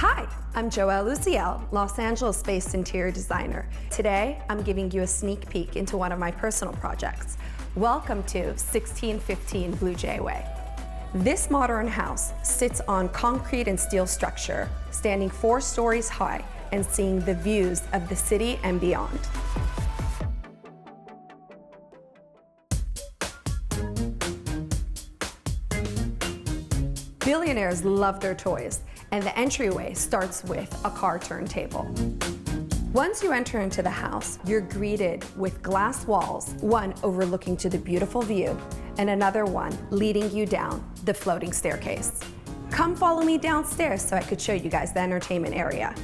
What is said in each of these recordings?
Hi, I'm Joelle Uzyel, Los Angeles-based interior designer. Today, I'm giving you a sneak peek into one of my personal projects. Welcome to 1615 Blue Jay Way. This modern house sits on concrete and steel structure, standing 4 stories high and seeing the views of the city and beyond. Billionaires love their toys, and the entryway starts with a car turntable. Once you enter into the house, you're greeted with glass walls, one overlooking to the beautiful view, and another one leading you down the floating staircase. Come follow me downstairs so I could show you guys the entertainment area.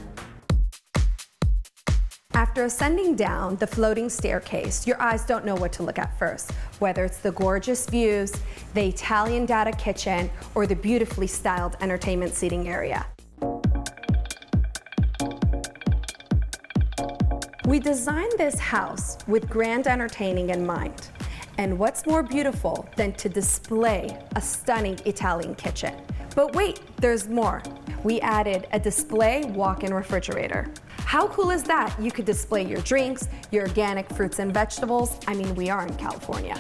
After ascending down the floating staircase, your eyes don't know what to look at first, whether it's the gorgeous views, the Italian Dada kitchen, or the beautifully styled entertainment seating area. We designed this house with grand entertaining in mind. And what's more beautiful than to display a stunning Italian kitchen? But wait, there's more. We added a display walk-in refrigerator. How cool is that? You could display your drinks, your organic fruits and vegetables. I mean, we are in California.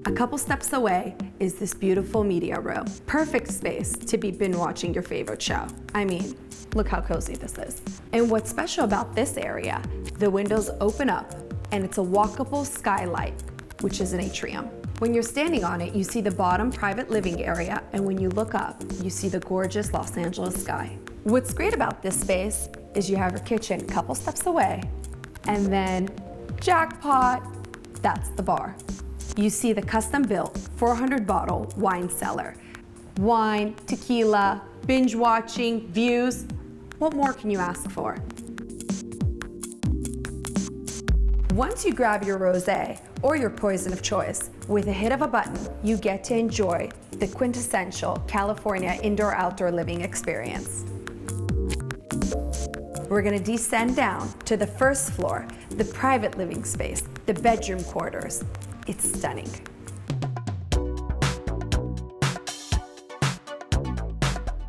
A couple steps away is this beautiful media room. Perfect space to be binge watching your favorite show. I mean, look how cozy this is. And what's special about this area, the windows open up and it's a walkable skylight, which is an atrium. When you're standing on it, you see the bottom private living area, and when you look up, you see the gorgeous Los Angeles sky. What's great about this space is you have your kitchen a couple steps away, and then jackpot, that's the bar. You see the custom-built 400-bottle wine cellar. Wine, tequila, binge watching, views. What more can you ask for? Once you grab your rosé or your poison of choice, with a hit of a button, you get to enjoy the quintessential California indoor-outdoor living experience. We're gonna descend down to the first floor, the private living space, the bedroom quarters. It's stunning.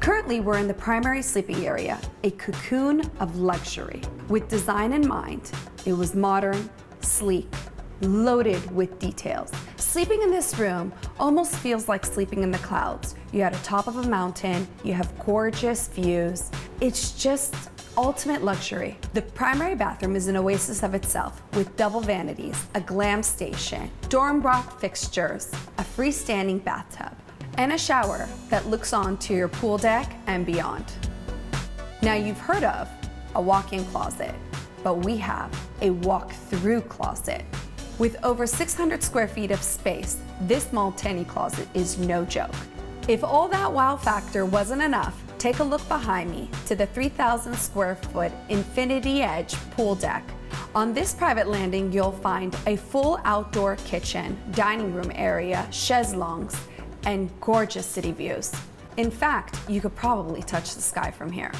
Currently, we're in the primary sleeping area, a cocoon of luxury. With design in mind, it was modern, sleek, loaded with details. Sleeping in this room almost feels like sleeping in the clouds. You're at the top of a mountain, you have gorgeous views. It's just ultimate luxury. The primary bathroom is an oasis of itself with double vanities, a glam station, Dornbrock fixtures, a freestanding bathtub, and a shower that looks onto your pool deck and beyond. Now you've heard of a walk-in closet, but we have a walk-through closet. With over 600 square feet of space, this small tiny closet is no joke. If all that wow factor wasn't enough, take a look behind me to the 3,000 square foot Infinity Edge pool deck. On this private landing, you'll find a full outdoor kitchen, dining room area, chaiselongs, and gorgeous city views. In fact, you could probably touch the sky from here.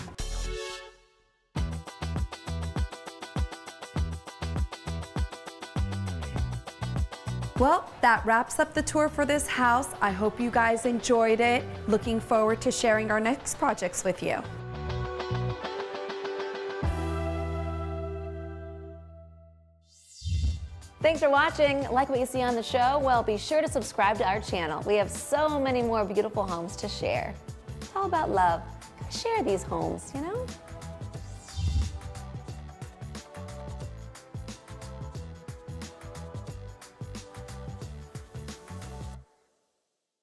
Well, that wraps up the tour for this house. I hope you guys enjoyed it. Looking forward to sharing our next projects with you. Thanks for watching. Like what you see on the show? Well, be sure to subscribe to our channel. We have so many more beautiful homes to share. It's all about love. Share these homes, you know?